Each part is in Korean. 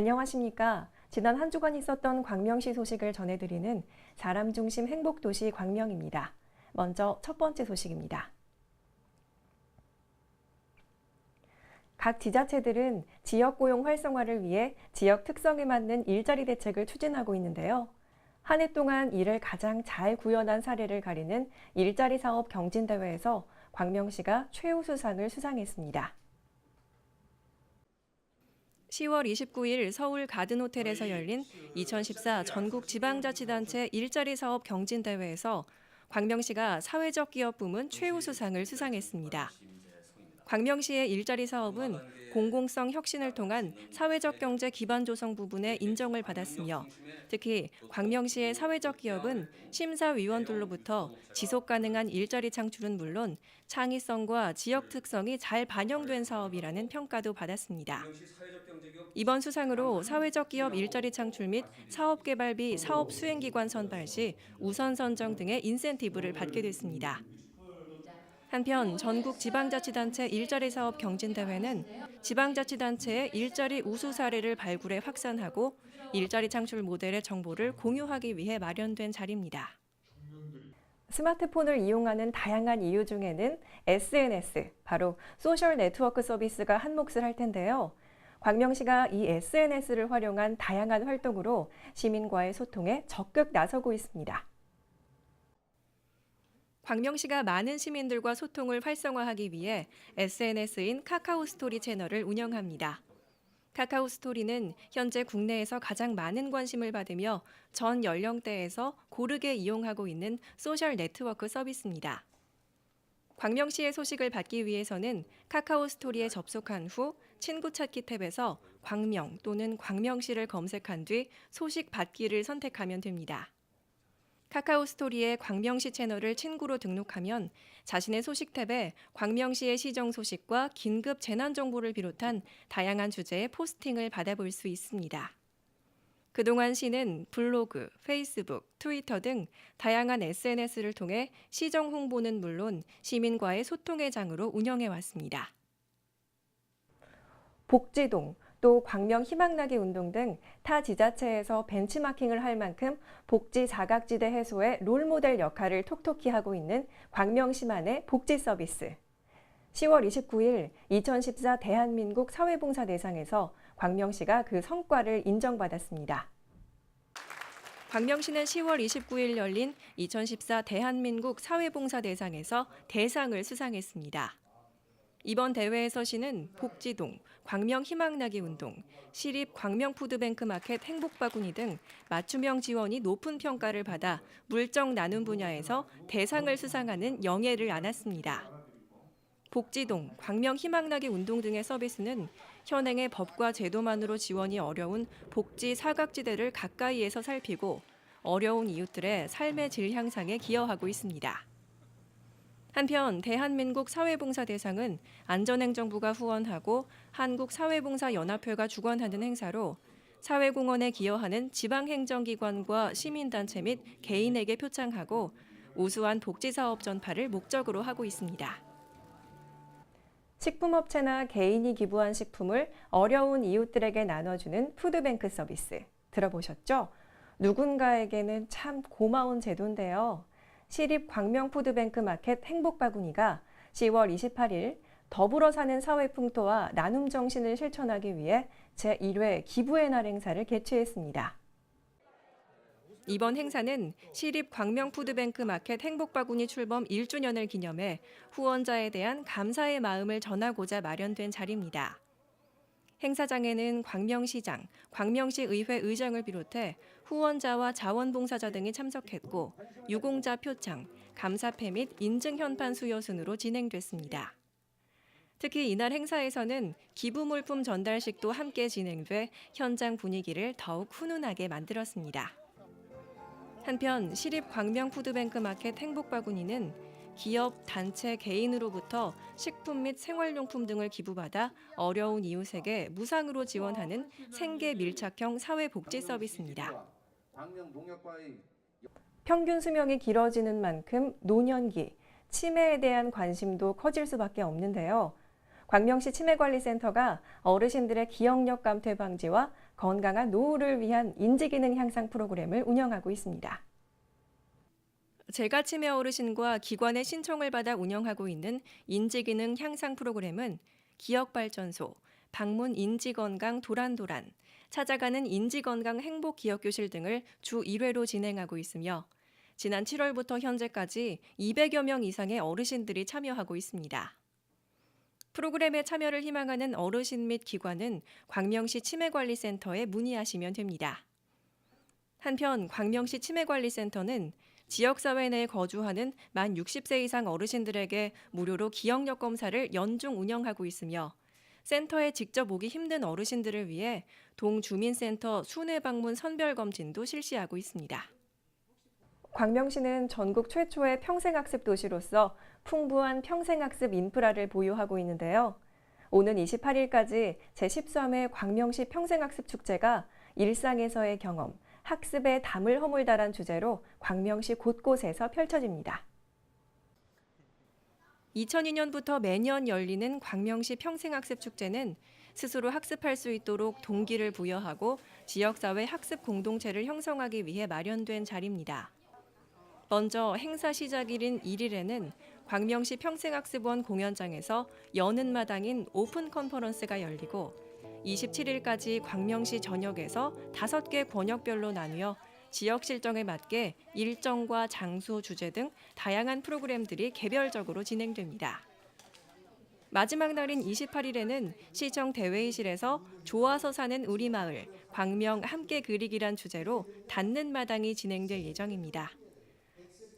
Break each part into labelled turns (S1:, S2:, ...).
S1: 안녕하십니까. 지난 한 주간 있었던 광명시 소식을 전해드리는 사람 중심 행복도시 광명입니다. 먼저 첫 번째 소식입니다. 각 지자체들은 지역 고용 활성화를 위해 지역 특성에 맞는 일자리 대책을 추진하고 있는데요. 한 해 동안 이를 가장 잘 구현한 사례를 가리는 일자리 사업 경진대회에서 광명시가 최우수상을 수상했습니다. 10월 29일 서울 가든호텔에서 열린 2014 전국 지방자치단체 일자리 사업 경진대회에서 광명시가 사회적 기업 부문 최우수상을 수상했습니다. 광명시의 일자리 사업은 공공성 혁신을 통한 사회적 경제 기반 조성 부분에 인정을 받았으며 특히 광명시의 사회적 기업은 심사위원들로부터 지속 가능한 일자리 창출은 물론 창의성과 지역 특성이 잘 반영된 사업이라는 평가도 받았습니다. 이번 수상으로 사회적 기업 일자리 창출 및 사업 개발비 사업 수행기관 선발 시 우선 선정 등의 인센티브를 받게 됐습니다. 한편 전국 지방자치단체 일자리 사업 경진대회는 지방자치단체의 일자리 우수 사례를 발굴해 확산하고 일자리 창출 모델의 정보를 공유하기 위해 마련된 자리입니다. 스마트폰을 이용하는 다양한 이유 중에는 SNS, 바로 소셜 네트워크 서비스가 한 몫을 할 텐데요. 광명시가 이 SNS를 활용한 다양한 활동으로 시민과의 소통에 적극 나서고 있습니다. 광명시가 많은 시민들과 소통을 활성화하기 위해 SNS인 카카오 스토리 채널을 운영합니다. 카카오 스토리는 현재 국내에서 가장 많은 관심을 받으며 전 연령대에서 고르게 이용하고 있는 소셜 네트워크 서비스입니다. 광명시의 소식을 받기 위해서는 카카오 스토리에 접속한 후 친구 찾기 탭에서 광명 또는 광명시를 검색한 뒤 소식 받기를 선택하면 됩니다. 카카오 스토리에 광명시 채널을 친구로 등록하면 자신의 소식 탭에 광명시의 시정 소식과 긴급 재난 정보를 비롯한 다양한 주제의 포스팅을 받아볼 수 있습니다. 그동안 시는 블로그, 페이스북, 트위터 등 다양한 SNS를 통해 시정 홍보는 물론 시민과의 소통의 장으로 운영해왔습니다. 복지동, 또 광명 희망나기 운동 등 타 지자체에서 벤치마킹을 할 만큼 복지 사각지대 해소의 롤모델 역할을 톡톡히 하고 있는 광명시만의 복지 서비스. 10월 29일 2014 대한민국 사회봉사대상에서 광명시가 그 성과를 인정받았습니다. 광명시는 10월 29일 열린 2014 대한민국 사회봉사대상에서 대상을 수상했습니다. 이번 대회에서 시는 복지동, 광명 희망나기 운동, 시립 광명 푸드뱅크 마켓 행복바구니 등 맞춤형 지원이 높은 평가를 받아 물정 나눔 분야에서 대상을 수상하는 영예를 안았습니다. 복지동, 광명 희망나기 운동 등의 서비스는 현행의 법과 제도만으로 지원이 어려운 복지 사각지대를 가까이에서 살피고 어려운 이웃들의 삶의 질 향상에 기여하고 있습니다. 한편 대한민국 사회봉사대상은 안전행정부가 후원하고 한국사회봉사연합회가 주관하는 행사로 사회공헌에 기여하는 지방행정기관과 시민단체 및 개인에게 표창하고 우수한 복지사업 전파를 목적으로 하고 있습니다. 식품업체나 개인이 기부한 식품을 어려운 이웃들에게 나눠주는 푸드뱅크 서비스 들어보셨죠? 누군가에게는 참 고마운 제도인데요. 시립 광명 푸드뱅크 마켓 행복바구니가 10월 28일 더불어 사는 사회 풍토와 나눔 정신을 실천하기 위해 제1회 기부의 날 행사를 개최했습니다. 이번 행사는 시립 광명 푸드뱅크 마켓 행복바구니 출범 1주년을 기념해 후원자에 대한 감사의 마음을 전하고자 마련된 자리입니다. 행사장에는 광명시장, 광명시 의회 의장을 비롯해 후원자와 자원봉사자 등이 참석했고 유공자 표창, 감사패 및 인증 현판 수여 순으로 진행됐습니다. 특히 이날 행사에서는 기부 물품 전달식도 함께 진행돼 현장 분위기를 더욱 훈훈하게 만들었습니다. 한편 시립 광명 푸드뱅크 마켓 행복바구니는 기업, 단체, 개인으로부터 식품 및 생활용품 등을 기부받아 어려운 이웃에게 무상으로 지원하는 생계 밀착형 사회복지 서비스입니다. 평균 수명이 길어지는 만큼 노년기, 치매에 대한 관심도 커질 수밖에 없는데요. 광명시 치매관리센터가 어르신들의 기억력 감퇴 방지와 건강한 노후를 위한 인지기능 향상 프로그램을 운영하고 있습니다. 재가치매 어르신과 기관의 신청을 받아 운영하고 있는 인지기능 향상 프로그램은 기억발전소, 방문 인지건강 도란도란, 찾아가는 인지건강 행복기억교실 등을 주 1회로 진행하고 있으며 지난 7월부터 현재까지 200여 명 이상의 어르신들이 참여하고 있습니다. 프로그램에 참여를 희망하는 어르신 및 기관은 광명시 치매관리센터에 문의하시면 됩니다. 한편 광명시 치매관리센터는 지역사회 내에 거주하는 만 60세 이상 어르신들에게 무료로 기억력 검사를 연중 운영하고 있으며 센터에 직접 오기 힘든 어르신들을 위해 동주민센터 순회 방문 선별 검진도 실시하고 있습니다. 광명시는 전국 최초의 평생학습 도시로서 풍부한 평생학습 인프라를 보유하고 있는데요. 오는 28일까지 제13회 광명시 평생학습 축제가 일상에서의 경험, 학습의 담을 허물다란 주제로 광명시 곳곳에서 펼쳐집니다. 2002년부터 매년 열리는 광명시 평생학습 축제는 스스로 학습할 수 있도록 동기를 부여하고 지역사회 학습 공동체를 형성하기 위해 마련된 자리입니다. 먼저 행사 시작일인 1일에는 광명시 평생학습원 공연장에서 여는 마당인 오픈 컨퍼런스가 열리고 27일까지 광명시 전역에서 5개 권역별로 나뉘어 지역 실정에 맞게 일정과 장소, 주제 등 다양한 프로그램들이 개별적으로 진행됩니다. 마지막 날인 28일에는 시청 대회의실에서 좋아서 사는 우리 마을, 광명 함께 그리기란 주제로 닿는 마당이 진행될 예정입니다.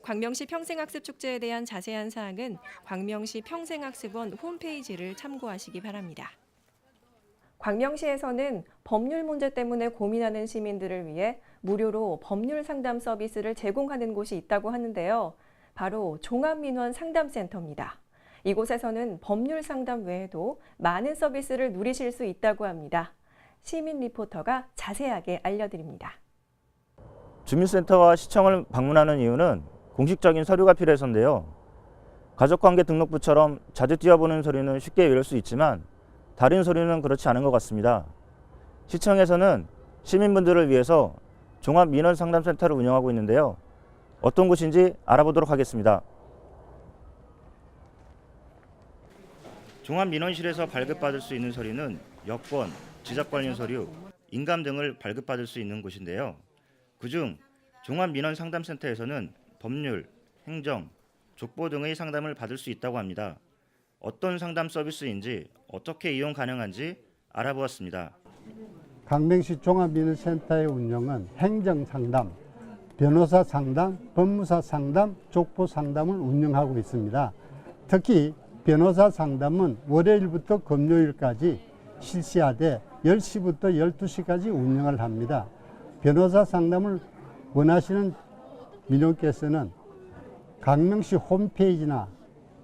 S1: 광명시 평생학습 축제에 대한 자세한 사항은 광명시 평생학습원 홈페이지를 참고하시기 바랍니다. 광명시에서는 법률 문제 때문에 고민하는 시민들을 위해 무료로 법률 상담 서비스를 제공하는 곳이 있다고 하는데요. 바로 종합민원 상담센터입니다. 이곳에서는 법률 상담 외에도 많은 서비스를 누리실 수 있다고 합니다. 시민 리포터가 자세하게 알려드립니다.
S2: 주민센터와 시청을 방문하는 이유는 공식적인 서류가 필요해서인데요. 가족관계 등록부처럼 자주 띄워보는 서류는 쉽게 이룰 수 있지만 다른 서류는 그렇지 않은 것 같습니다. 시청에서는 시민분들을 위해서 종합민원상담센터를 운영하고 있는데요. 어떤 곳인지 알아보도록 하겠습니다. 종합민원실에서 발급받을 수 있는 서류는 여권, 지적 관련 서류, 인감 등을 발급받을 수 있는 곳인데요. 그중 종합민원상담센터에서는 법률, 행정, 족보 등의 상담을 받을 수 있다고 합니다. 어떤 상담 서비스인지 어떻게 이용 가능한지 알아보았습니다.
S3: 광명시 종합민원센터의 운영은 행정상담, 변호사 상담, 법무사 상담, 족보 상담을 운영하고 있습니다. 특히 변호사 상담은 월요일부터 금요일까지 실시하되 10시부터 12시까지 운영을 합니다. 변호사 상담을 원하시는 민원께서는 광명시 홈페이지나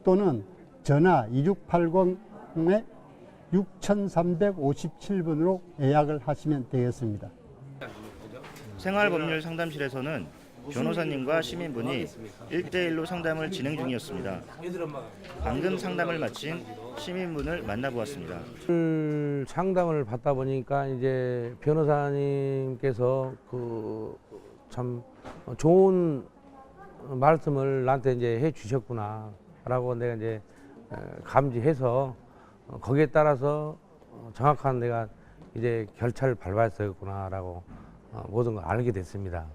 S3: 또는 전화 2680-6357번으로 예약을 하시면 되겠습니다.
S2: 생활법률상담실에서는 변호사님과 시민분이 1대1로 상담을 진행 중이었습니다. 방금 상담을 마친 시민분을 만나보았습니다.
S4: 상담을 받다 보니까 이제 변호사님께서 참 좋은 말씀을 나한테 이제 해 주셨구나라고 내가 이제 감지해서 거기에 따라서 정확한 내가 이제 결차를 밟았었구나라고 모든 걸 알게 됐습니다.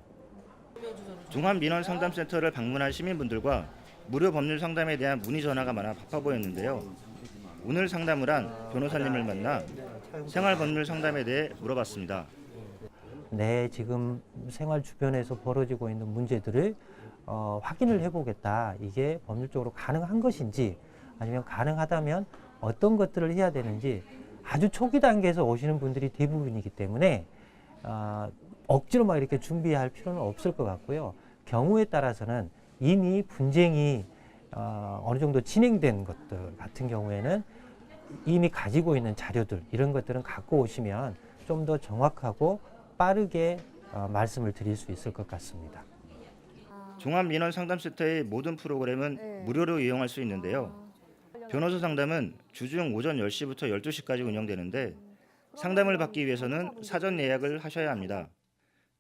S2: 종합민원상담센터를 방문한 시민분들과 무료 법률 상담에 대한 문의 전화가 많아 바빠 보였는데요. 오늘 상담을 한 변호사님을 만나 생활법률 상담에 대해 물어봤습니다.
S5: 내 지금 생활 주변에서 벌어지고 있는 문제들을 확인을 해보겠다. 이게 법률적으로 가능한 것인지 아니면 가능하다면 어떤 것들을 해야 되는지 아주 초기 단계에서 오시는 분들이 대부분이기 때문에 억지로 막 이렇게 준비할 필요는 없을 것 같고요. 경우에 따라서는 이미 분쟁이 어느 정도 진행된 것들 같은 경우에는 이미 가지고 있는 자료들 이런 것들은 갖고 오시면 좀 더 정확하고 빠르게 말씀을 드릴 수 있을 것 같습니다.
S2: 종합민원상담센터의 모든 프로그램은 무료로 이용할 수 있는데요. 변호사 상담은 주중 오전 10시부터 12시까지 운영되는데 상담을 받기 위해서는 사전 예약을 하셔야 합니다.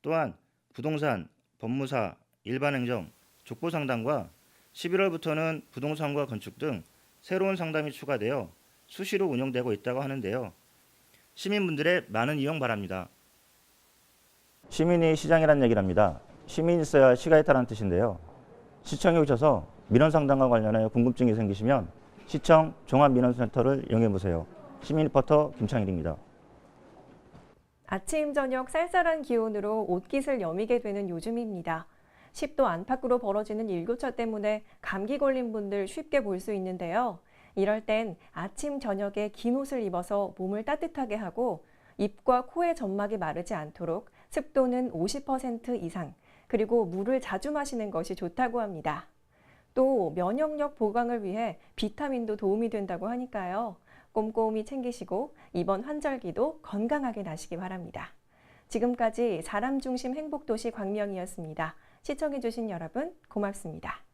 S2: 또한 부동산, 법무사, 일반행정, 족보상담과 11월부터는 부동산과 건축 등 새로운 상담이 추가되어 수시로 운영되고 있다고 하는데요. 시민분들의 많은 이용 바랍니다. 시민이 시장이란 얘기랍니다. 시민이 있어야 시가 있다는 뜻인데요. 시청에 오셔서 민원상담과 관련해 궁금증이 생기시면 시청 종합민원센터를 이용해보세요. 시민 리포터 김창일입니다.
S1: 아침 저녁 쌀쌀한 기온으로 옷깃을 여미게 되는 요즘입니다. 10도 안팎으로 벌어지는 일교차 때문에 감기 걸린 분들 쉽게 볼 수 있는데요. 이럴 땐 아침 저녁에 긴 옷을 입어서 몸을 따뜻하게 하고 입과 코의 점막이 마르지 않도록 습도는 50% 이상, 그리고 물을 자주 마시는 것이 좋다고 합니다. 또 면역력 보강을 위해 비타민도 도움이 된다고 하니까요. 꼼꼼히 챙기시고 이번 환절기도 건강하게 나시기 바랍니다. 지금까지 사람 중심 행복도시 광명이었습니다. 시청해주신 여러분 고맙습니다.